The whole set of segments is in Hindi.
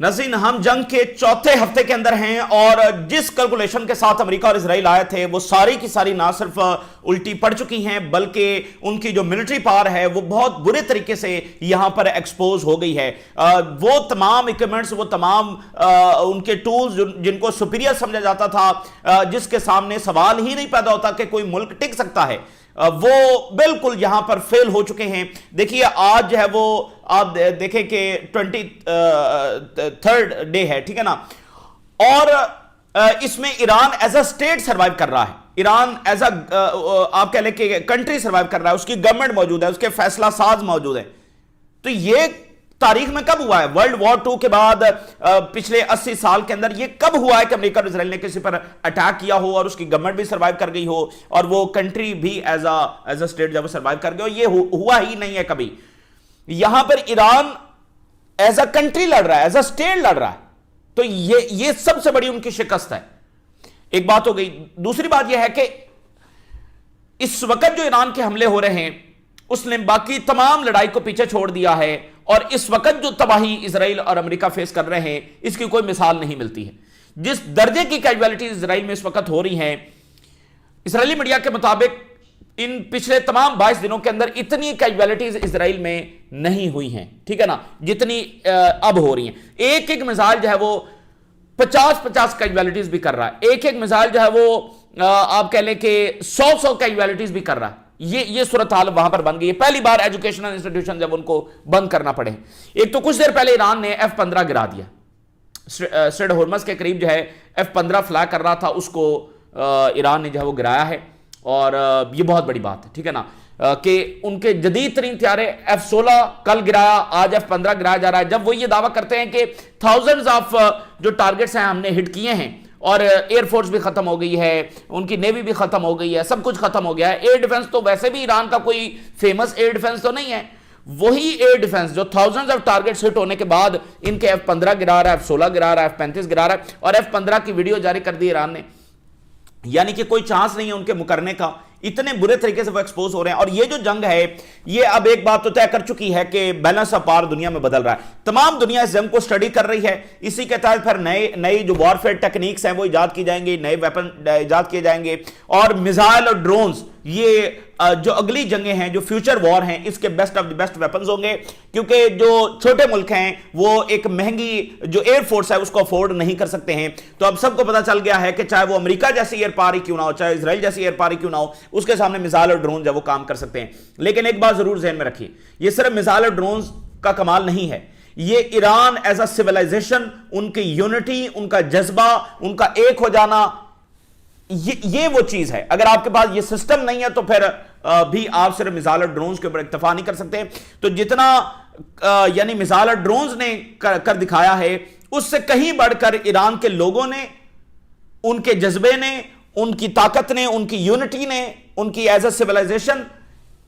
नज़ीन, हम जंग के चौथे हफ्ते के अंदर हैं और जिस कैलकुलेशन के साथ अमेरिका और इजराइल आए थे वो सारी की सारी ना सिर्फ उल्टी पड़ चुकी हैं बल्कि उनकी जो मिलिट्री पावर है वो बहुत बुरे तरीके से यहां पर एक्सपोज हो गई है। वो तमाम इक्विपमेंट्स, वो तमाम उनके टूल्स जिनको सुपीरियर समझा जाता था, जिसके सामने सवाल ही नहीं पैदा होता कि कोई मुल्क टिक सकता है, वो बिल्कुल यहां पर फेल हो चुके हैं। देखिए आज जो है वो आप देखें कि 23rd डे है, ठीक है ना, और इसमें Iran as a state survive कर रहा है। ईरान एज अ आप कह लें कि कंट्री सर्वाइव कर रहा है, उसकी गवर्नमेंट मौजूद है, उसके फैसला साज मौजूद है। तो ये तारीख में कब हुआ है? वर्ल्ड वॉर 2 के बाद पिछले 80 साल के अंदर ये कब हुआ है कि अमेरिका और इजराइल ने किसी पर अटैक किया हो और उसकी गवर्नमेंट भी सर्वाइव कर गई हो और वो कंट्री भी एज अ स्टेट जब सर्वाइव कर गई हो? ये हुआ ही नहीं है कभी। यहां पर ईरान एज अ कंट्री लड़ रहा है, एज अ स्टेट लड़ रहा है। तो ये सबसे बड़ी उनकी शिकस्त है। एक बात हो गई। दूसरी बात यह है कि इस वक्त जो ईरान के हमले हो रहे हैं उसने बाकी तमाम लड़ाई को पीछे छोड़ दिया है और इस वक्त जो तबाही इजराइल और अमेरिका फेस कर रहे हैं इसकी कोई मिसाल नहीं मिलती है। जिस दर्जे की कैजुअलिटीज इजराइल में इस वक्त हो रही हैं, इजरायली मीडिया के मुताबिक इन पिछले तमाम 22 दिनों के अंदर इतनी कैजुअलिटीज इजराइल में नहीं हुई हैं, ठीक है ना, जितनी अब हो रही हैं। एक एक मिसाइल जो है वो 50-50 कैजुअलिटीज भी कर रहा है। एक एक मिसाइल जो है वो आप कह लें कि 100-100 कैजुअलिटीज भी कर रहा है। ये सूरत हाल वहां पर बन गई है। पहली बार एजुकेशनल इंस्टीट्यूशन जब उनको बंद करना पड़े। एक तो कुछ देर पहले ईरान ने F-15 गिरा दिया, स्ट्रेट होर्मस के करीब जो है F-15 फ्लाई कर रहा था, उसको ईरान ने जो है वो गिराया है। और ये बहुत बड़ी बात है, ठीक है ना, कि उनके जदीद तरीन त्यारे F-16 कल गिराया, आज F-15 गिराया जा रहा है। जब वो ये दावा करते हैं कि थाउजेंड्स ऑफ जो टारगेट्स हैं हमने हिट किए हैं और एयरफोर्स भी खत्म हो गई है, उनकी नेवी भी खत्म हो गई है, सब कुछ खत्म हो गया है। एयर डिफेंस तो वैसे भी ईरान का कोई फेमस एयर डिफेंस तो नहीं है। वही एयर डिफेंस जो थाउजेंड्स ऑफ टारगेट्स हिट होने के बाद इनके F-15 गिरा रहा है, F-16 गिरा रहा है, F-35 गिरा रहा है और F-15 की वीडियो जारी कर दी ईरान ने। यानी कि कोई चांस नहीं है उनके मुकरने का। इतने बुरे तरीके से वो एक्सपोज हो रहे हैं। और ये जो जंग है ये अब एक बात तो तय कर चुकी है कि बैलेंस ऑफ पावर दुनिया में बदल रहा है। तमाम दुनिया इस जंग को स्टडी कर रही है। इसी के तहत फिर नए जो वॉरफेयर टेक्निक्स हैं वो इजाद की जाएंगी, नए वेपन इजाद किए जाएंगे और मिसाइल और ड्रोन्स, ये जो अगली जंगें हैं, जो फ्यूचर वॉर हैं, इसके best of the best weapons होंगे। क्योंकि जो छोटे मुल्क हैं वो एक महंगी जो एयरफोर्स है उसको अफोर्ड नहीं कर सकते हैं। तो अब सबको पता चल गया है कि चाहे वो अमेरिका जैसी एयर पावर क्यों ना हो, चाहे इसराइल जैसी एयर पावर क्यों ना हो, उसके सामने मिसाइल और ड्रोन जब वो काम कर सकते हैं। लेकिन एक बात जरूर ध्यान में रखिए, ये सिर्फ मिसाइल और ड्रोन का कमाल नहीं है, ये ईरान एज अ सिविलाइजेशन, उनकी यूनिटी, उनका जज्बा, उनका एक हो जाना, ये वो चीज है। अगर आपके पास ये सिस्टम नहीं है तो फिर भी आप सिर्फ मिसाइल और ड्रोन्स के ऊपर इक्तफा नहीं कर सकते। तो जितना यानी मिसाइल और ड्रोन्स ने कर दिखाया है उससे कहीं बढ़कर ईरान के लोगों ने, उनके जज्बे ने, उनकी ताकत ने, उनकी यूनिटी ने, उनकी एज अ सिविलाइजेशन,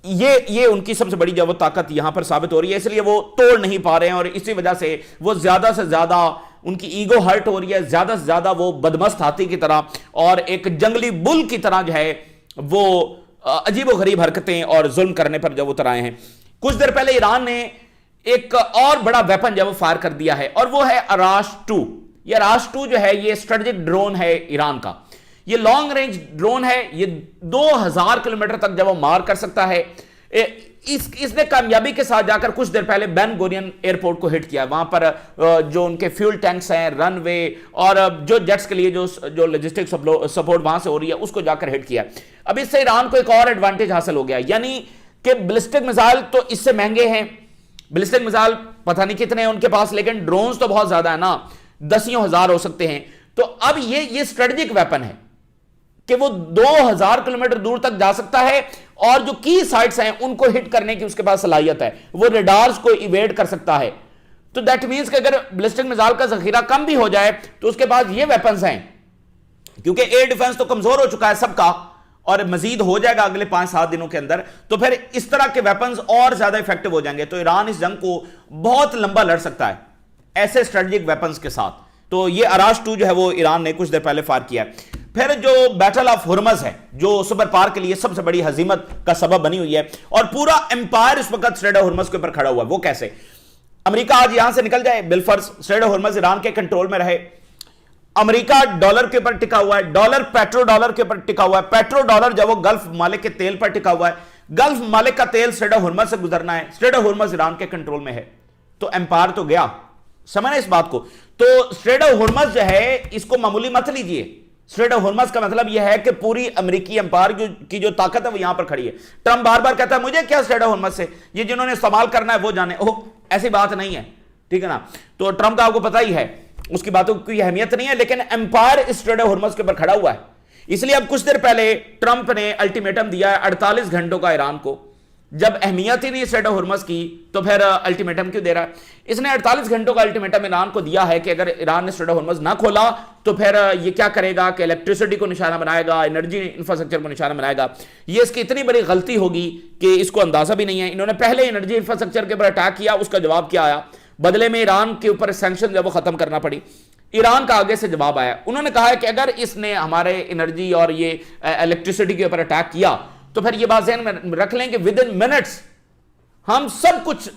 ये उनकी सबसे बड़ी जो वो ताकत यहां पर साबित हो रही है। इसलिए वो तोड़ नहीं पा रहे हैं और इसी वजह से वो ज्यादा से ज्यादा उनकी ईगो हर्ट हो रही है। ज्यादा से ज्यादा वो बदमस्त हाथी की तरह और एक जंगली बुल की तरह जो है वो अजीबोगरीब हरकतें और जुल्म करने पर जब उतर आए हैं। कुछ देर पहले ईरान ने एक और बड़ा वेपन जो वो फायर कर दिया है और वो है अराश 2। ये अराश 2 जो है ये स्ट्रेटेजिक ड्रोन है ईरान का। ये लॉन्ग रेंज ड्रोन है। ये 2000 किलोमीटर तक जब वो मार कर सकता है। इसने कामयाबी के साथ जाकर कुछ देर पहले बेन गुरियन एयरपोर्ट को हिट किया। वहां पर जो उनके फ्यूल टैंक्स हैं, रनवे और जो जेट्स के लिए जो लॉजिस्टिक सपोर्ट वहां से हो रही है उसको जाकर हिट किया। अब इससे ईरान को एक और एडवांटेज हासिल हो गया, यानी कि बैलिस्टिक मिसाइल तो इससे महंगे हैं। बैलिस्टिक मिसाइल पता नहीं कितने हैं उनके पास, लेकिन ड्रोन्स तो बहुत ज्यादा है ना, दसियों हजार हो सकते हैं। तो अब ये स्ट्रेटेजिक वेपन है कि वो 2000 किलोमीटर दूर तक जा सकता है और जो की साइट्स हैं उनको हिट करने की उसके पास सलाहियत है। वो रडार्स को इवेड कर सकता है। तो दैट मींस कि अगर बैलिस्टिक मिसाइल का जखीरा कम भी हो जाए तो उसके पास ये वेपन्स हैं। क्योंकि एयर डिफेंस तो कमजोर हो चुका है सबका और मजीद हो जाएगा अगले 5-7 दिनों के अंदर, तो फिर इस तरह के वेपन्स और ज्यादा इफेक्टिव हो जाएंगे। तो ईरान इस जंग को बहुत लंबा लड़ सकता है ऐसे स्ट्रेटेजिक वेपन्स के साथ। तो ये अराश 2 जो है वो ईरान ने कुछ देर पहले फायर किया है। फिर जो बैटल ऑफ हुर्मज है जो सुपर पावर के लिए सबसे बड़ी हजीमत का सबब बनी हुई है और पूरा एम्पायर इस वक्त स्ट्रेट ऑफ हुर्मज के ऊपर खड़ा हुआ है। वो कैसे? अमेरिका आज यहां से निकल जाए, बिलफर्ज स्ट्रेट ऑफ होर्मुज ईरान के कंट्रोल में रहे, अमेरिका डॉलर के ऊपर टिका हुआ है, डॉलर पेट्रो डॉलर के ऊपर टिका हुआ है, पेट्रो डॉलर जब वो गल्फ मालिक के तेल पर टिका हुआ है, गल्फ मालिक का तेल स्ट्रेट ऑफ होर्मुज से गुजरना है, स्ट्रेट ऑफ होर्मुज ईरान के कंट्रोल में है, तो एम्पायर तो गया। समझना इस बात को। तो स्ट्रेट ऑफ होर्मुज जो है इसको मामूली मत लीजिए। स्ट्रेट ऑफ होर्मुज का मतलब यह है कि पूरी अमेरिकी एम्पायर की जो ताकत है वो यहां पर खड़ी है। ट्रंप बार बार कहता है मुझे क्या स्ट्रेट ऑफ होर्मुज से, ये जिन्होंने इस्तेमाल करना है वो जाने। ओह, ऐसी बात नहीं है, ठीक है ना। तो ट्रंप का आपको पता ही है, उसकी बातों की अहमियत नहीं है, लेकिन एम्पायर स्ट्रेट ऑफ होर्मुज के ऊपर खड़ा हुआ है। इसलिए अब कुछ देर पहले ट्रंप ने अल्टीमेटम दिया है 48 घंटों का ईरान को। जब अहमियत ही नहीं स्ट्रेट ऑफ होर्मुज की तो फिर अल्टीमेटम क्यों दे रहा है? इसने 48 घंटों का अल्टीमेटम ईरान को दिया है कि अगर ईरान ने स्ट्रेट ऑफ होर्मुज ना खोला तो फिर ये क्या करेगा कि इलेक्ट्रिसिटी को निशाना बनाएगा, एनर्जी इंफ्रास्ट्रक्चर को निशाना बनाएगा। ये इसकी इतनी बड़ी गलती होगी कि इसको अंदाजा भी नहीं है। इन्होंने पहले एनर्जी इंफ्रास्ट्रक्चर के ऊपर अटैक किया, उसका जवाब क्या आया? बदले में ईरान के ऊपर सैंक्शन जब वो खत्म करना पड़ी, ईरान का आगे से जवाब आया। उन्होंने कहा है कि अगर इसने हमारे एनर्जी और ये इलेक्ट्रिसिटी के ऊपर अटैक किया तो फिर ये बात ज़हन में रख लें कि विद इन मिनट्स हम सब कुछ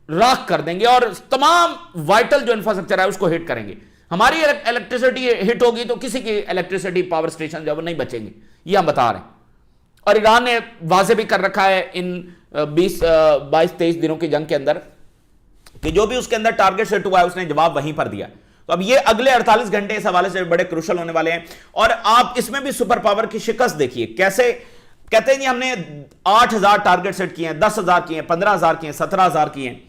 राख कर देंगे और तमाम वाइटल जो इंफ्रास्ट्रक्चर है उसको हिट करेंगे। हमारी इलेक्ट्रिसिटी हिट होगी तो किसी की इलेक्ट्रिसिटी पावर स्टेशन जो नहीं बचेंगे, ये हम बता रहे हैं। और ईरान ने वाजे भी कर रखा है इन 22-23 दिनों की जंग के अंदर कि जो भी उसके अंदर टारगेट सेट हुआ है उसने जवाब वहीं पर दिया। तो अब ये अगले 48 घंटे इस हवाले से बड़े क्रूशल होने वाले हैं। और आप इसमें भी सुपर पावर की शिकस्त देखिए कैसे कहते हैं जी हमने 8000 टारगेट सेट किए हैं, 10,000 किए हैं, 15,000 किए हैं, 17,000 किए हैं।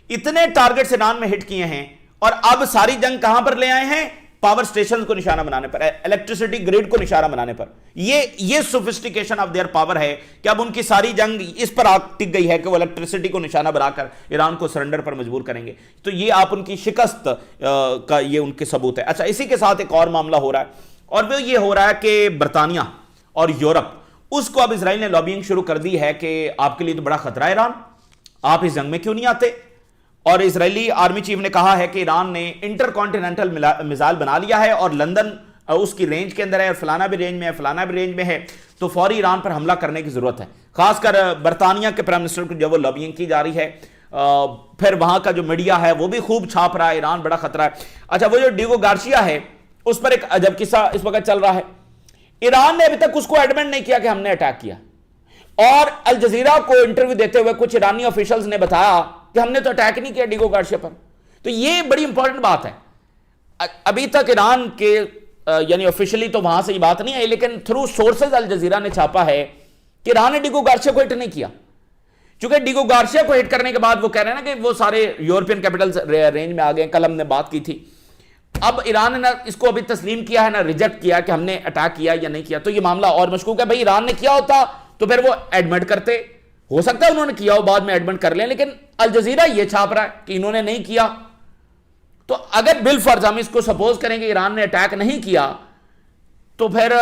इतने टारगेट ईरान में हिट किए हैं और अब सारी जंग कहां पर ले आए हैं? पावर स्टेशन को निशाना बनाने पर, इलेक्ट्रिसिटी ग्रिड को निशाना बनाने पर। ये सोफिस्टिकेशन ऑफ देयर पावर है कि अब उनकी सारी जंग इस पर टिक गई है कि वो इलेक्ट्रिसिटी को निशाना बनाकर ईरान को सरेंडर पर मजबूर करेंगे। तो ये आप उनकी शिकस्त का ये उनके सबूत है। अच्छा, इसी के साथ एक और मामला हो रहा है और वो ये हो रहा है कि बरतानिया और यूरोप, उसको अब इजराइल ने लॉबिंग शुरू कर दी है कि आपके लिए तो बड़ा खतरा है ईरान, आप इस जंग में क्यों नहीं आते। और इजरायली आर्मी चीफ ने कहा है कि ईरान ने इंटरकॉन्टिनेंटल मिसाइल बना लिया है और लंदन उसकी रेंज के अंदर है, फलाना भी रेंज में है, फलाना भी रेंज में है, तो फौरी ईरान पर हमला करने की जरूरत है। खासकर बरतानिया के प्राइम मिनिस्टर को जब वो लॉबिंग की जा रही है, फिर वहां का जो मीडिया है वो भी खूब छाप रहा है ईरान बड़ा खतरा है। अच्छा, वो जो डिगो गार्सिया है उस पर एक अजब किस्सा इस वक्त चल रहा है। ईरान ने अभी तक उसको एडमिट नहीं किया कि हमने अटैक किया, और अल जजीरा को इंटरव्यू देते हुए कुछ ईरानी ऑफिशियल्स ने बताया कि हमने तो अटैक नहीं किया डिगो गार्सिया पर। तो ये बड़ी इंपॉर्टेंट बात है। अभी तक ईरान के यानी ऑफिशियली तो वहां से ये बात नहीं आई, लेकिन थ्रू सोर्सेज अल जजीरा ने छापा है कि ईरान ने डिगो गार्सिया को हिट नहीं किया। चूंकि डिगो गार्सिया को हिट करने के बाद वो कह रहे हैं ना कि वो सारे यूरोपियन कैपिटल्स रेंज में आ गए। कल हमने बात की थी, अब ईरान ने ना इसको अभी तस्लीम किया है ना रिजेक्ट किया कि हमने अटैक किया या नहीं किया। तो ये मामला और मशकूक है। भाई ईरान ने किया होता तो फिर वो एडमिट करते, हो सकता है उन्होंने किया हो बाद में एडमिट कर लें, लेकिन अल जजीरा ये छाप रहा है कि इन्होंने नहीं किया। तो अगर बिलफर्ज हम इसको सपोज करेंगे ईरान ने अटैक नहीं किया तो फिर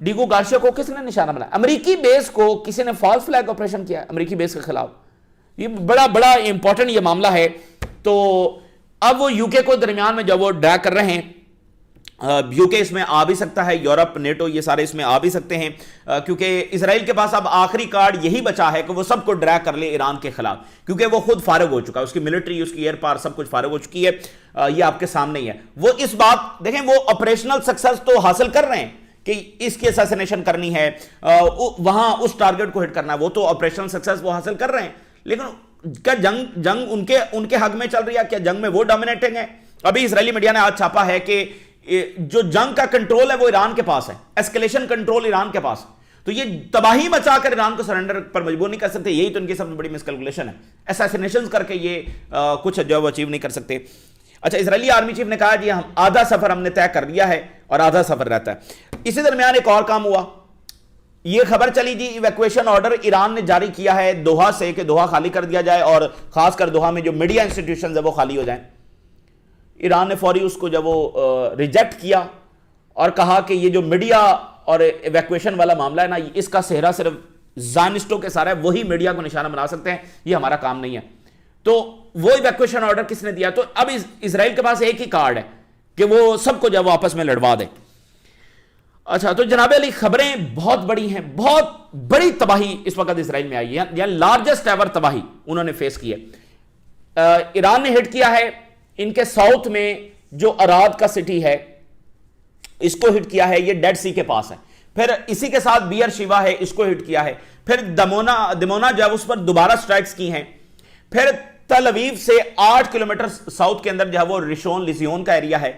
डिगो गार्सिया को किसने निशाना बनाया? अमेरिकी बेस को किसी ने फॉल्स फ्लैग ऑपरेशन किया अमेरिकी बेस के खिलाफ। ये बड़ा बड़ा इंपॉर्टेंट ये मामला है। तो अब वो यूके को दरमियान में जब वो ड्रैग कर रहे हैं, यूके इसमें आ भी सकता है, यूरोप, नेटो, ये सारे इसमें आ भी सकते हैं, क्योंकि इसराइल के पास अब आखिरी कार्ड यही बचा है कि वो सबको ड्रैग कर ले ईरान के खिलाफ, क्योंकि वो खुद फारग हो चुका है, उसकी मिलिट्री, उसकी एयर पावर सब कुछ फारग हो चुकी है। ये आपके सामने ही है। वो इस बात देखें, वो ऑपरेशनल सक्सेस तो हासिल कर रहे हैं कि इसकी असैसिनेशन करनी है, वहां उस टारगेट को हिट करना है, वो तो ऑपरेशनल सक्सेस वो हासिल कर रहे हैं। लेकिन क्या जंग उनके हक में चल रही है? क्या जंग में वो डोमिनेटिंग है? अभी इजरायली मीडिया ने आज छापा है कि जो जंग का कंट्रोल है वो ईरान के पास है, एस्केलेशन कंट्रोल ईरान के पास। तो ये तबाही मचाकर ईरान को सरेंडर पर मजबूर नहीं कर सकते। यही तो इनकी सबसे बड़ी मिसकैलकुलेशन है। असैसिनेशन करके ये कुछ जो अचीव नहीं कर सकते। अच्छा, इजरायली आर्मी चीफ ने कहा जी हम आधा सफर हमने तय कर लिया है और आधा सफर रहता है। इसी दरमियान एक और काम हुआ, ये खबर चली जी इवैक्यूएशन ऑर्डर ईरान ने जारी किया है दोहा से कि दोहा खाली कर दिया जाए और खासकर दोहा में जो मीडिया इंस्टीट्यूशन है वो खाली हो जाएं। ईरान ने फौरी उसको जब वो रिजेक्ट किया और कहा कि ये जो मीडिया और इवैक्यूएशन वाला मामला है ना, इसका सेहरा सिर्फ ज़ायनिस्टों के सारा है, वही मीडिया को निशाना बना सकते हैं, ये हमारा काम नहीं है। तो वो इवैक्यूएशन ऑर्डर किसने दिया? तो अब इजराइल के पास एक ही कार्ड है कि वो सबको जब वो आपस में लड़वा दे। अच्छा, तो जनाब अली खबरें बहुत बड़ी हैं, बहुत बड़ी तबाही इस वक्त इसराइल में आई है, या लार्जेस्ट एवर तबाही उन्होंने फेस की है। ईरान ने हिट किया है इनके साउथ में जो अराद का सिटी है, इसको हिट किया है, ये डेड सी के पास है। फिर इसी के साथ बियर शिवा है, इसको हिट किया है। फिर दिमोना जो है उस पर दोबारा स्ट्राइक्स की हैं। फिर तल अवीव से 8 किलोमीटर साउथ के अंदर जो है वो रिशोन लिजियोन का एरिया है।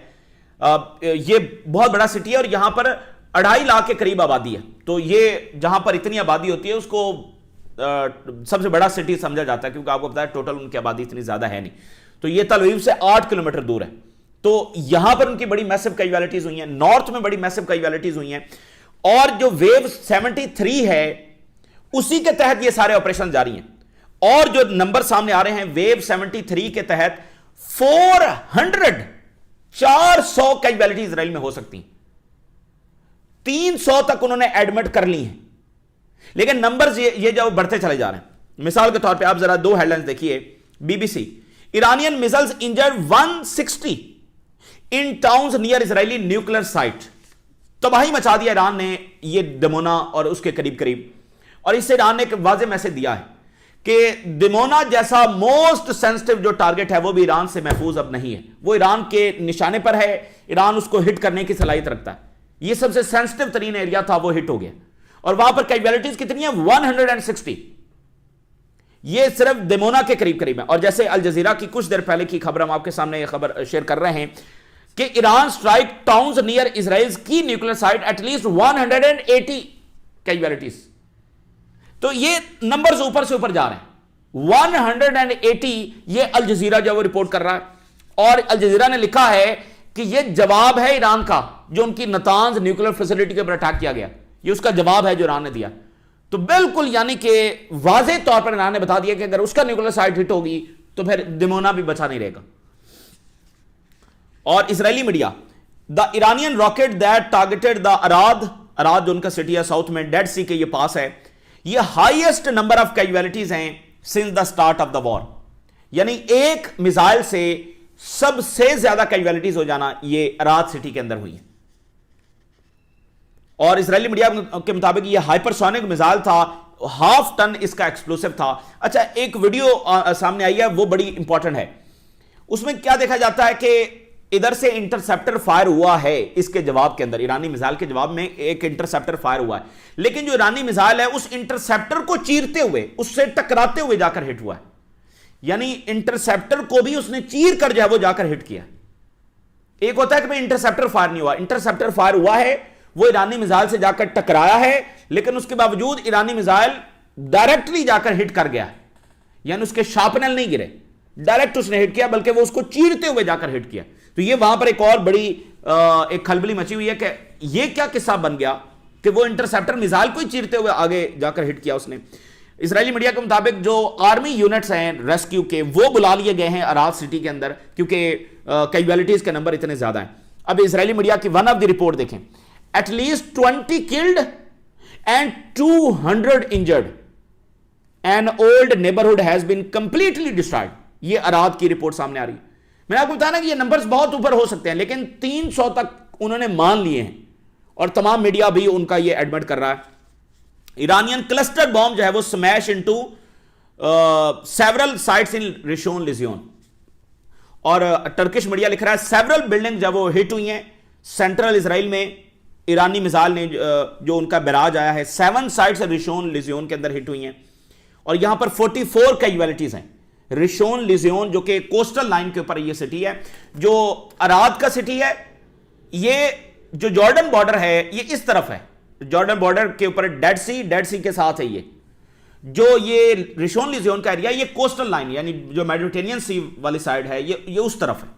ये बहुत बड़ा सिटी है और यहां पर 2.5 लाख के करीब आबादी है। तो ये जहां पर इतनी आबादी होती है उसको सबसे बड़ा सिटी समझा जाता है, क्योंकि आपको पता है टोटल उनकी आबादी इतनी ज्यादा है नहीं। तो ये तल अवीव से 8 किलोमीटर दूर है। तो यहां पर उनकी बड़ी मैसिव कैजुअलिटीज हुई हैं, नॉर्थ में बड़ी मैसिव कैजुअलिटीज हुई हैं। और जो वेव 73 है उसी के तहत ये सारे ऑपरेशन जारी हैं। और जो नंबर सामने आ रहे हैं वेव 73 के तहत 400 कैजुअलिटी इजराइल में हो सकती हैं। 300 तक उन्होंने एडमिट कर ली हैं, लेकिन नंबर्स ये जो बढ़ते चले जा रहे हैं। मिसाल के तौर पे आप जरा 2 हेडलाइंस देखिए। बीबीसी, इरानियन मिसाइल्स इंजर्ड 160 इन towns near Israeli nuclear site. तबाही मचा दिया ईरान ने ये दिमोना और उसके करीब करीब। और इससे ईरान ने एक वाज़ेह मैसेज दिया है कि दिमोना जैसा मोस्ट सेंसिटिव जो टारगेट है वो भी ईरान से महफूज अब नहीं है। वो ईरान के निशाने पर है, ईरान उसको हिट करने की सलाहियत रखता है। ये सबसे सेंसिटिव तरीन एरिया था, वो हिट हो गया। और वहां पर कैजुअलिटीज कितनी है? 160। ये सिर्फ दिमोना के करीब करीब है। और जैसे अल जजीरा की कुछ देर पहले की खबर हम आपके सामने ये खबर शेयर कर रहे हैं कि Iran strike towns near Israel की न्यूक्लियर साइट एटलीस्ट 180 कैजुअलिटीज। तो ये नंबर्स ऊपर से ऊपर जा रहे हैं। 180 ये अल जजीरा जो वो रिपोर्ट कर रहा है। और अल जजीरा ने लिखा है कि ये जवाब है ईरान का, जो उनकी नतांज न्यूक्लियर फैसिलिटी के ऊपर अटैक किया गया, ये उसका जवाब है जो ईरान ने दिया। तो बिल्कुल यानी कि वाज़ेह तौर पर ईरान ने बता दिया कि अगर उसका न्यूक्लियर साइट हिट होगी तो फिर दिमोना भी बचा नहीं रहेगा। और Israeli media, the Iranian rocket that targeted the Arad जो उनका सिटी है साउथ में, डेड सी के ये पास है, ये हाईएस्ट नंबर ऑफ कैजुअलिटीज हैं since the start of the war. यानी एक मिसाइल से सबसे ज्यादा कैजुअलिटीज हो जाना ये अराद सिटी के अंदर हुई है। और इजरायली मीडिया के मुताबिक ये हाइपरसोनिक मिसाइल था, 1/2 टन इसका एक्सप्लोसिव था। अच्छा, एक वीडियो सामने आई है, वो बड़ी इंपॉर्टेंट है। उसमें क्या देखा जाता है कि इधर से इंटरसेप्टर फायर हुआ है, इसके जवाब के अंदर ईरानी मिसाइल के जवाब में एक इंटरसेप्टर फायर हुआ है, लेकिन जो ईरानी मिसाइल है उस इंटरसेप्टर को चीरते हुए, उससे टकराते हुए जाकर हिट हुआ है। यानी इंटरसेप्टर को भी उसने चीर कर जो है वो जाकर हिट किया। एक होता है कि भाई इंटरसेप्टर फायर नहीं हुआ, इंटरसेप्टर फायर हुआ है, वो ईरानी मिसाइल से जाकर टकराया है, लेकिन उसके बावजूद ईरानी मिसाइल डायरेक्टली जाकर हिट कर गया। यानी उसके शार्पनल नहीं गिरे, डायरेक्ट उसने हिट किया, बल्कि वो उसको चीरते हुए जाकर हिट किया। तो ये वहां पर एक और बड़ी एक खलबली मची हुई है कि ये क्या किस्सा बन गया कि वो इंटरसेप्टर मिसाइल को ही चीरते हुए आगे जाकर हिट किया उसने। इजरायली मीडिया के मुताबिक जो आर्मी यूनिट्स हैं रेस्क्यू के, वो बुला लिए गए हैं अराद सिटी के अंदर, क्योंकि कैजुअलिटीज के नंबर इतने ज्यादा हैं। अब इजरायली मीडिया की वन ऑफ द रिपोर्ट देखें, at least 20 killed and 200 injured, an old neighbourhood has been completely destroyed. ये अराद की रिपोर्ट सामने आ रही है। मैंने आपको बताया ना कि ये नंबर्स बहुत ऊपर हो सकते हैं, लेकिन 300 तक उन्होंने मान लिए हैं और तमाम मीडिया भी उनका ये एडमिट कर रहा है। ईरानियन क्लस्टर बॉम्ब जो है वो smash into several sites in Rishon LeZion. और टर्किश मीडिया लिख रहा है सेवरल बिल्डिंग जब वो हिट हुई हैं सेंट्रल इजराइल में, ईरानी मिसाइल ने जो उनका बैराज आया है 7 साइट्स रिशोन लिजियोन के अंदर हिट हुई हैं। और यहां पर 44 कैजुअलिटीज हैं। रिशोन लिजियोन जो कि कोस्टल लाइन के ऊपर ये सिटी है, जो अराद का सिटी है, ये जो जॉर्डन बॉर्डर है ये इस तरफ है, जॉर्डन बॉर्डर के ऊपर डेड सी के साथ है। ये जो ये रिशोन लिजियोन का एरिया, ये कोस्टल लाइन यानी जो मेडिटेरेनियन सी वाली साइड है, ये उस तरफ है।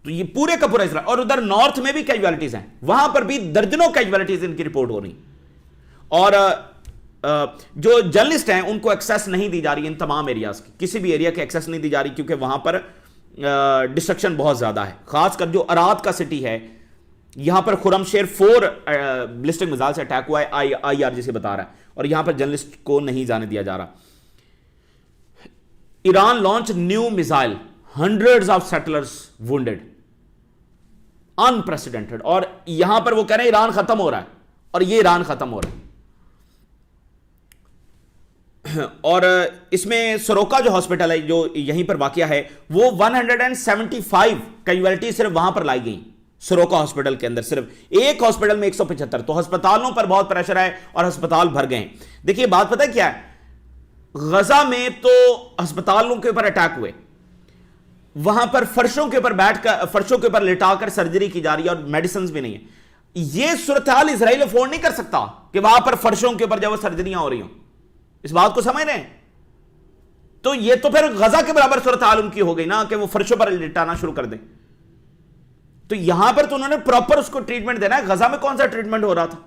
तो ये पूरे का पूरा इजराइल। और उधर नॉर्थ में भी कैजुअलिटीज हैं, वहां पर भी दर्जनों कैजुअलिटीज इनकी रिपोर्ट हो रही। और जो जर्नलिस्ट हैं उनको एक्सेस नहीं दी जा रही इन तमाम एरियाज की, किसी भी एरिया के एक्सेस नहीं दी जा रही, क्योंकि वहां पर डिस्ट्रक्शन बहुत ज्यादा है। खासकर जो अराद का सिटी है, यहां पर खुरमशेर 4 बैलिस्टिक मिसाइल से अटैक हुआ है, IRG से बता रहा है, और यहां पर जर्नलिस्ट को नहीं जाने दिया जा रहा। Iran launch new missile, hundreds of settlers wounded, unprecedented. और यहां पर वो कह रहे हैं ईरान खत्म हो रहा है, और ये ईरान खत्म हो रहा है। और इसमें सरोका जो हॉस्पिटल है जो यहीं पर वाकया है, वो 175 कैजुअलिटी सिर्फ वहां पर लाई गई। सरोका हॉस्पिटल के अंदर सिर्फ एक हॉस्पिटल में 175। तो अस्पतालों पर बहुत प्रेशर है और अस्पताल भर गए हैं। देखिए बात पता है क्या है, गजा में तो अस्पतालों के ऊपर अटैक हुए, वहां पर फर्शों के ऊपर बैठकर, फर्शों के ऊपर लिटाकर सर्जरी की जा रही है और मेडिसिन भी नहीं है। यह सूरत हाल इसराइल अफोर्ड नहीं कर सकता कि वहां पर फर्शों के ऊपर जब सर्जरियां हो रही हो। इस बात को समझ रहे हैं? तो यह तो फिर गजा के बराबर सूरत हाल उनकी हो गई ना कि वो फर्शों पर लिटाना शुरू कर दें। तो यहां पर तो उन्होंने प्रॉपर उसको ट्रीटमेंट देना है। गजा में कौन सा ट्रीटमेंट हो रहा था?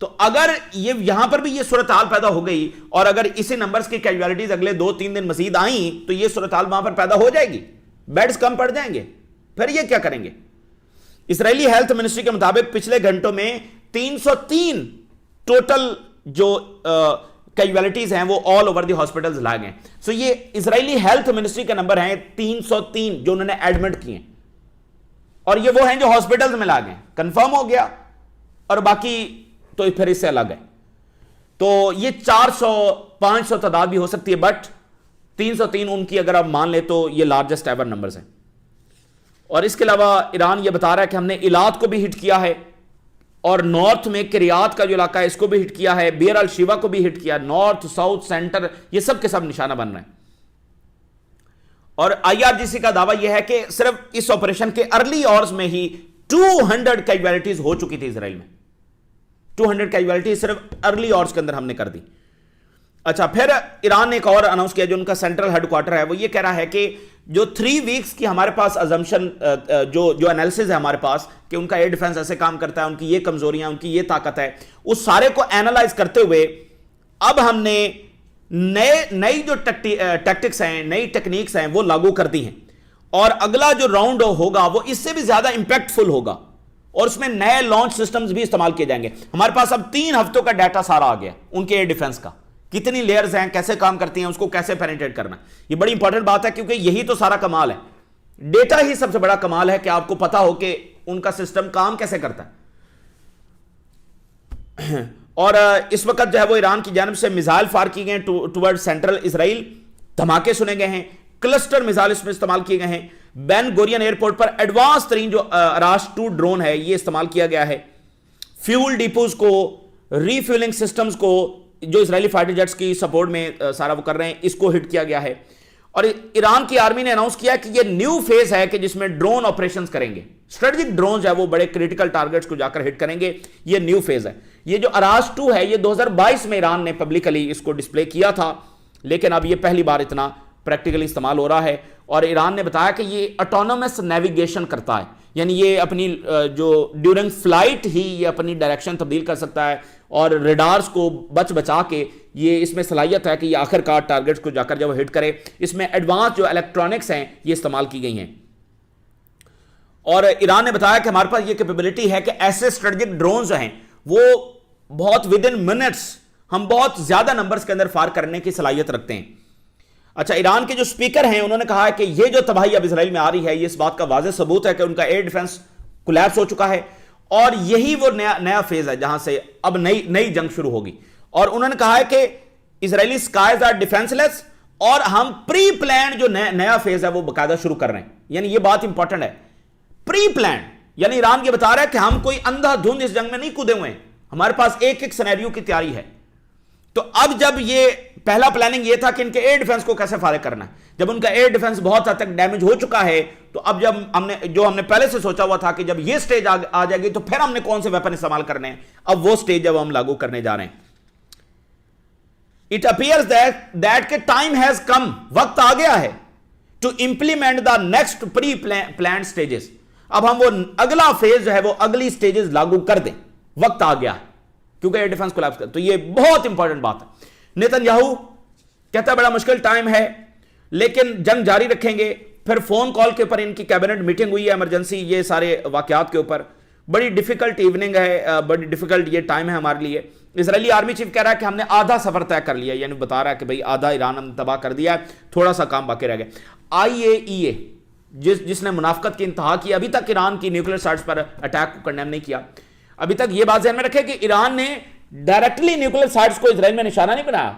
तो अगर ये यहां पर भी ये सूरत हाल पैदा हो गई और अगर इसी नंबर्स की कैजुअलिटीज अगले 2-3 दिन मजीद आई तो ये सूरत हाल वहां पर पैदा हो जाएगी, बेड्स कम पड़ जाएंगे। फिर ये क्या करेंगे? इजरायली हेल्थ मिनिस्ट्री के मुताबिक पिछले घंटों में 303 टोटल जो कैजुअलिटीज हैं वो ऑल ओवर द हॉस्पिटल्स लाए गए। सो ये इजरायली हेल्थ मिनिस्ट्री के नंबर हैं 303 जो उन्होंने एडमिट किए, और ये वो हैं जो हॉस्पिटल्स में ला गए। कंफर्म हो गया, और बाकी तो फिर इससे अलग है। तो ये 400-500 तादाद भी हो सकती है, बट 303 उनकी अगर आप मान ले तो ये लार्जेस्ट एवर नंबर्स हैं। और इसके अलावा ईरान ये बता रहा है कि हमने इलाद को भी हिट किया है, और नॉर्थ में किरियात का जो इलाका है इसको भी हिट किया है, बियर अल शिवा को भी हिट किया। नॉर्थ, साउथ, सेंटर, ये सब के सब निशाना बन रहे हैं। और IRGC का दावा यह है कि सिर्फ इस ऑपरेशन के अर्ली आवर्स में ही 200 कैजुअलिटीज हो चुकी थी इसराइल में। 200 कैजुअलिटीज सिर्फ अर्ली आवर्स के अंदर हमने कर दी। अच्छा, फिर ईरान ने एक और अनाउंस किया, जो उनका सेंट्रल हेडक्वार्टर है, वो ये कह रहा है कि जो 3 वीक्स की हमारे पास अजम्पशन, जो एनालिसिस है हमारे पास कि उनका एयर डिफेंस ऐसे काम करता है, उनकी ये कमजोरियां, उनकी ये ताकत है, उस सारे को एनालाइज करते हुए अब हमने नई जो टैक्टिक्स हैं, नई टेक्निक्स हैं, वो लागू कर दी हैं। और अगला जो राउंड होगा वो इससे भी ज्यादा इंपैक्टफुल होगा, और उसमें नए लॉन्च सिस्टम्स भी इस्तेमाल किए जाएंगे। हमारे पास अब 3 हफ्तों का डाटा सारा आ गया उनके एयर डिफेंस का, कितनी लेयर्स हैं, कैसे काम करती हैं, उसको कैसे पेनिट्रेट करना। ये बड़ी इंपॉर्टेंट बात है, क्योंकि यही तो सारा कमाल है। डेटा ही सबसे बड़ा कमाल है कि आपको पता हो कि उनका सिस्टम काम कैसे करता है। और इस वक्त जो है वो ईरान की जानब से मिसाइल फायर की गए टुवर्ड सेंट्रल इसराइल, धमाके सुने गए हैं, क्लस्टर मिसाइल इसमें इस्तेमाल किए गए हैं। बेन गोरियन एयरपोर्ट पर एडवांस तरीन जो राश 2 ड्रोन है ये इस्तेमाल किया गया है। फ्यूल डिपोज को, रीफ्यूलिंग सिस्टम्स को, जो इजरायली फाइटर जेट्स की सपोर्ट में सारा वो कर रहे हैं, इसको हिट किया गया है। और ईरान की आर्मी ने अनाउंस किया कि ये न्यू फेज है कि जिसमें ड्रोन ऑपरेशंस करेंगे। स्ट्रेटेजिक ड्रोन है वो बड़े क्रिटिकल टारगेट्स को जाकर हिट करेंगे। ये न्यू फेज है। ये जो अराज 2 है ये 2022 में ईरान ने पब्लिकली इसको डिस्प्ले किया था, लेकिन अब ये पहली बार इतना प्रैक्टिकली इस्तेमाल हो रहा है। और ईरान ने बताया कि ये ऑटोनोमस नेविगेशन करता है, यानी ये अपनी जो ड्यूरिंग फ्लाइट ही ये अपनी डायरेक्शन तब्दील कर सकता है, और रेडार्स को बचा के ये इसमें सलाहियत है कि ये आखिरकार टारगेट्स को जाकर जब हिट करे। इसमें एडवांस जो इलेक्ट्रॉनिक्स हैं ये इस्तेमाल की गई हैं। और ईरान ने बताया कि हमारे पास ये कैपेबिलिटी है कि ऐसे स्ट्रेटेजिक ड्रोन जो हैं वो बहुत विद इन मिनट्स, हम बहुत ज्यादा नंबर्स के अंदर फायर करने की सलाहियत रखते हैं। अच्छा, ईरान के जो स्पीकर हैं उन्होंने कहा है कि ये जो तबाही अब इसराइल में आ रही है ये इस बात का वाज़ेह सबूत है कि उनका एयर डिफेंस कोलैप्स हो चुका है, और यही वो नया फेज है जहां से अब नई जंग शुरू होगी। और उन्होंने कहा है कि इजरायली स्काइज आर डिफेंसलेस, और हम प्री प्लान जो नया फेज है वो बाकायदा शुरू कर रहे हैं। यानी ये बात इंपॉर्टेंट है, प्री प्लान, यानी ईरान ये बता रहा है कि हम कोई अंधाधुंध इस जंग में नहीं कूदे हुए हैं, हमारे पास एक एक सिनेरियो की तैयारी है। तो अब जब ये पहला प्लानिंग ये था कि इनके एयर डिफेंस को कैसे फायर करना है, जब उनका एयर डिफेंस बहुत हद तक डैमेज हो चुका है, तो अब जब हमने पहले से सोचा हुआ था कि जब ये स्टेज आ जाएगी तो फिर हमने कौन से वेपन इस्तेमाल करने हैं, अब वो स्टेज जब हम लागू करने जा रहे हैं। इट अपीयर्स दैट के टाइम हैज कम, वक्त आ गया है to implement the next pre plan stages. अब हम वो अगला फेज जो है वो अगली स्टेजेस लागू कर दें, वक्त आ गया है, क्योंकि एयर डिफेंस कोलैप्स कर। तो ये बहुत इंपॉर्टेंट बात है। नेतन्याहू कहता है बड़ा मुश्किल टाइम है, लेकिन जंग जारी रखेंगे। फिर फोन कॉल के ऊपर इनकी कैबिनेट मीटिंग हुई है इमरजेंसी, ये सारे वाकयात के ऊपर। बड़ी डिफिकल्ट इवनिंग है, बड़ी डिफिकल्ट ये टाइम है हमारे लिए। इजरायली आर्मी चीफ कह रहा है कि हमने आधा सफर तय कर लिया, यानी बता रहा है कि भाई आधा ईरान हमने तबाह कर दिया है, थोड़ा सा काम बाकी रह गया। IAEA जिसने मुनाफकत की इंतहा की, अभी तक ईरान की न्यूक्लियर साइट्स पर अटैक को कंडेम नहीं किया। अभी तक ये बात ध्यान में रखें कि ईरान ने डायरेक्टली न्यूक्लियर साइट्स को इजराइल में निशाना नहीं बनाया,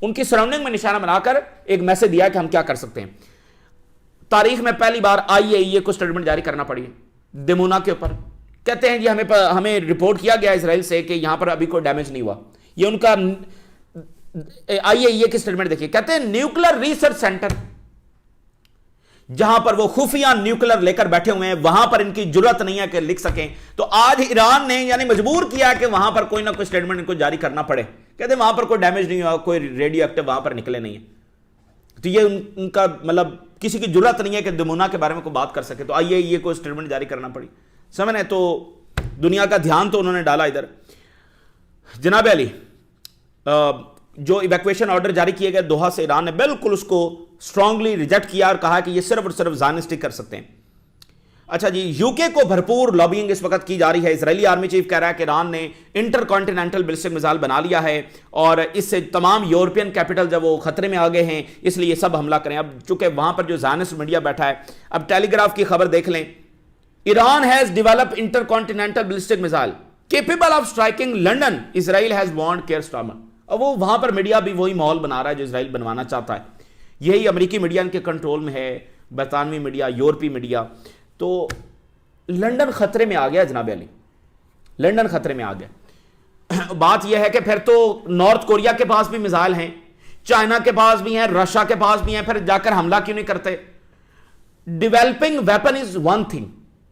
उनकी सराउंडिंग में निशाना बनाकर एक मैसेज दिया कि हम क्या कर सकते हैं। तारीख में पहली बार IAEA को स्टेटमेंट जारी करना पड़ी दिमोना के ऊपर। कहते हैं जी हमें रिपोर्ट किया गया इजराइल से कि यहां पर अभी कोई डैमेज नहीं हुआ। ये उनका IAEA की स्टेटमेंट देखिए, कहते हैं न्यूक्लियर रिसर्च सेंटर, जहां पर वो खुफिया न्यूक्लियर लेकर बैठे हुए हैं, वहां पर इनकी जरूरत नहीं है कि लिख सकें। तो आज ईरान ने यानी मजबूर किया कि वहां पर कोई ना कोई स्टेटमेंट इनको जारी करना पड़े। कहते हैं वहां पर कोई डैमेज नहीं हुआ, कोई रेडियो एक्टिव वहां पर निकले नहीं है। तो ये उनका मतलब किसी की जरूरत नहीं है कि दमोना के बारे में कोई बात कर सके, तो IAEA को स्टेटमेंट जारी करना पड़ी। समझ, तो दुनिया का ध्यान तो उन्होंने डाला इधर। जनाब अली, जो इवैक्यूएशन ऑर्डर जारी किए गए दोहा से, ईरान ने बिल्कुल उसको स्ट्रांगली रिजेक्ट किया और कहा कि ये सिर्फ और सिर्फ ज़ायनिस्टिक कर सकते हैं। अच्छा जी, यूके को भरपूर लॉबिंग इस वक्त की जा रही है। इजरायली आर्मी चीफ कह रहा है कि ईरान ने इंटरकॉन्टिनेंटल बैलिस्टिक मिसाइल बना लिया है और इससे तमाम यूरोपियन कैपिटल जब वो खतरे में आ गए हैं, इसलिए सब हमला करें। अब चूंकि वहां पर जो ज़ायनिस्ट मीडिया बैठा है, अब टेलीग्राफ की खबर देख लें, Iran has develop intercontinental ballistic missile capable of striking London, Israel has warned care Starmer. अब वो वहां पर मीडिया भी वही माहौल बना रहा है जो इजराइल बनवाना चाहता है। यही अमेरिकी मीडिया इनके कंट्रोल में है, बरतानवी मीडिया, यूरोपीय मीडिया। तो लंदन खतरे में आ गया जनाब अली, लंदन खतरे में आ गया। बात यह है कि फिर तो नॉर्थ कोरिया के पास भी मिसाइल हैं, चाइना के पास भी हैं, रशिया के पास भी हैं, फिर जाकर हमला क्यों नहीं करते? Developing weapon is one thing,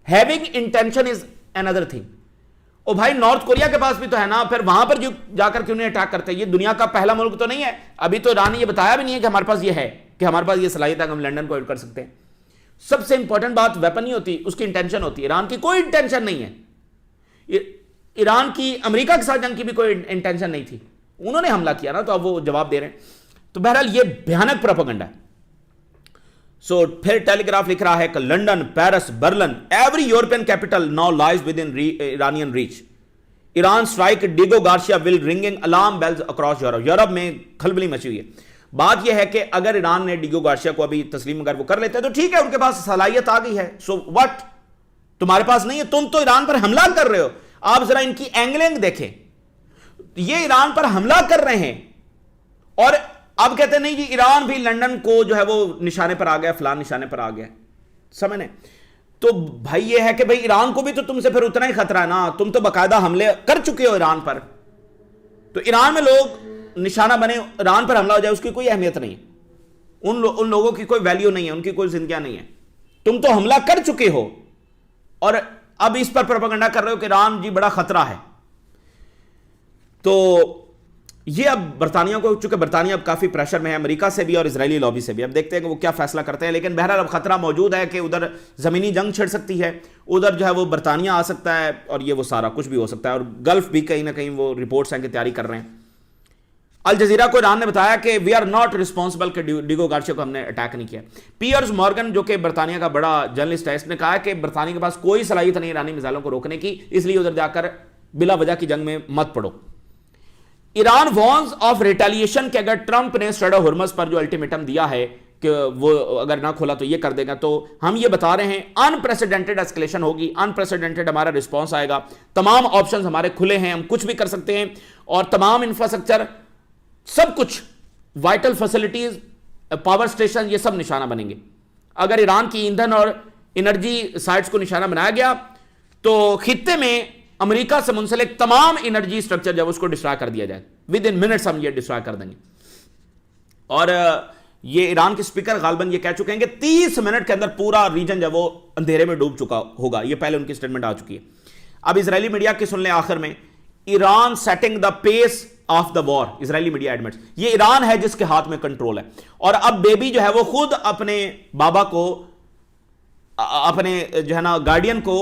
having intention is another thing. ओ भाई, नॉर्थ कोरिया के पास भी तो है ना, फिर वहां पर जाकर क्यों नहीं अटैक करते? ये दुनिया का पहला मुल्क तो नहीं है। अभी तो ईरान ने ये बताया भी नहीं है कि हमारे पास ये है, कि हमारे पास ये सलाहियत है कि हम लंदन को हिट कर सकते हैं। सबसे इंपॉर्टेंट बात वेपन नहीं होती, उसकी इंटेंशन होती है। ईरान की कोई इंटेंशन नहीं है, ईरान की अमेरिका के साथ जंग की भी कोई इंटेंशन नहीं थी, उन्होंने हमला किया ना, तो अब वो जवाब दे रहे हैं। तो बहरहाल ये भयानक प्रोपेगेंडा है। सो फिर टेलीग्राफ लिख रहा है कि London, Paris, Berlin, every European capital now lies within Iranian reach. Iran strike Diego Garcia will ringing alarm bells across Europe. Europe में खलबली मची हुई है। बात यह है कि अगर ईरान ने डिगो गार्सिया को अभी तस्लीम अगर वो कर लेते हैं तो ठीक है, उनके पास सलाहियत आ गई है। सो व्हाट, तुम्हारे पास नहीं है, तुम तो ईरान पर हमला कर रहे हो। आप जरा इनकी एंगलिंग देखें, ये ईरान पर हमला कर रहे हैं और अब कहते नहीं जी ईरान भी लंदन को जो है वो निशाने पर आ गया, फलान निशाने पर आ गया। समझने, तो भाई ये है कि भाई ईरान को भी तो तुमसे फिर उतना ही खतरा है ना, तुम तो बाकायदा हमले कर चुके हो ईरान पर। तो ईरान में लोग निशाना बने, ईरान पर हमला हो जाए, उसकी कोई अहमियत नहीं है। उन लोगों की कोई वैल्यू नहीं है, उनकी कोई जिंदगी नहीं है। तुम तो हमला कर चुके हो और अब इस पर प्रोपेगेंडा कर रहे हो कि ईरान जी बड़ा खतरा है। तो ये अब बरतानिया को, चूंकि बरतानिया अब काफी प्रेशर में है अमेरिका से भी और इजरायली लॉबी से भी, अब देखते हैं कि वो क्या फैसला करते हैं। लेकिन बहरहाल अब खतरा मौजूद है कि उधर जमीनी जंग छिड़ सकती है, उधर जो है वो बरतानिया आ सकता है और ये वो सारा कुछ भी हो सकता है। और गल्फ भी कहीं ना कहीं वो रिपोर्ट्स हैं कि तैयारी कर रहे हैं। अल जजीरा को ईरान ने बताया कि वी आर नॉट रिस्पॉन्सिबल कि डिगो गार्सिया को हमने अटैक नहीं किया। पियर्स मॉर्गन जो कि बरतानिया का बड़ा जर्नलिस्ट है, इसने कहा कि बरतानिया के पास कोई सलाहियत नहीं ईरानी मिसाइलों को रोकने की, इसलिए उधर जाकर बिला वजह की जंग में मत पड़ो। ईरान वॉर्न्स ऑफ रिटेलिएशन कि अगर ट्रंप ने स्ट्रेट ऑफ हॉर्मज़ पर जो अल्टीमेटम दिया है कि वो अगर ना खोला तो ये कर देगा, तो हम ये बता रहे हैं अनप्रेसिडेंटेड एस्केलेशन होगी, अनप्रेसिडेंटेड हमारा रिस्पॉन्स आएगा। तमाम ऑप्शंस हमारे खुले हैं, हम कुछ भी कर सकते हैं और तमाम इंफ्रास्ट्रक्चर, सब कुछ, वाइटल फैसिलिटीज, पावर स्टेशन, ये सब निशाना बनेंगे। अगर ईरान की ईंधन और एनर्जी साइट्स को निशाना बनाया गया तो खित्ते में अमेरिका से मुंसलिक तमाम एनर्जी स्ट्रक्चर जब उसको डिस्ट्रॉय कर दिया जाए, विद इन मिनट्स हम ये डिस्ट्रॉय कर देंगे। और ये ईरान के स्पीकर गालबन ये कह चुके हैं कि 30 मिनट के अंदर पूरा रीजन जब वो अंधेरे में डूब चुका होगा। ये पहले उनकी स्टेटमेंट आ चुकी है। अब इजरायली मीडिया की सुन लें आखिर में, Iran setting the pace of the war, Israeli media admits, ये ईरान है जिसके हाथ में कंट्रोल है। और अब बेबी जो है वो खुद अपने बाबा को, अपने जो है ना गार्डियन को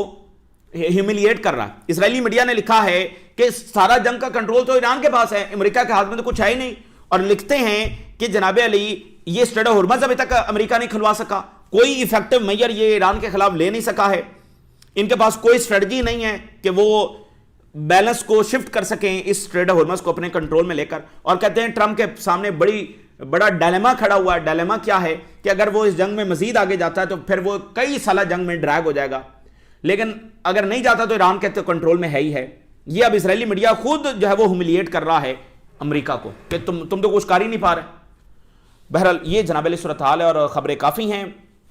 ह्यूमिलिएट कर रहा है। इजरायली मीडिया ने लिखा है कि सारा जंग का कंट्रोल तो ईरान के पास है, अमेरिका के हाथ में तो कुछ है ही नहीं। और लिखते हैं कि जनाब अली ये स्ट्रेट ऑफ हॉर्मज़ अभी तक अमेरिका नहीं खुलवा सका, कोई इफेक्टिव मेजर ये ईरान के खिलाफ ले नहीं सका है। इनके पास कोई स्ट्रेटजी नहीं है कि वो बैलेंस को शिफ्ट कर सकें इस स्ट्रेट ऑफ हॉर्मज़ को अपने कंट्रोल में लेकर। और कहते हैं ट्रंप के सामने बड़ा डायलेमा खड़ा हुआ है। डायलेमा क्या है कि अगर वो इस जंग में मजीद आगे जाता है तो फिर वो कई साल जंग में ड्रैग हो जाएगा, लेकिन अगर नहीं जाता तो ईरान के तो कंट्रोल में है ही है। ये अब इजरायली मीडिया खुद जो है वो ह्यूमिलिएट कर रहा है अमेरिका को कि तुम तो कुछ कर ही नहीं पा रहे। बहरहाल ये जनाब सूरत हाल है और ख़बरें काफ़ी हैं।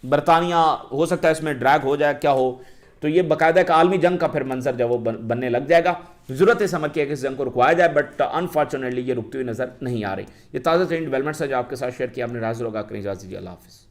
बरतानिया हो सकता है इसमें ड्रैग हो जाए, क्या हो, तो ये बाकायदा एक आलमी जंग का फिर मंजर जो वो बनने लग जाएगा। ज़रूरत है समझ के कि इस जंग को रुकवाया जाए, बट अनफॉर्चुनेटली ये रुकती हुई नज़र नहीं आ रही। ये ताज़ा तरीन डेवलपमेंट्स है जो आपके साथ शेयर किया हमने। राज़ लोग करें इजाज़त दीजिए। अल्लाह हाफ़िज़।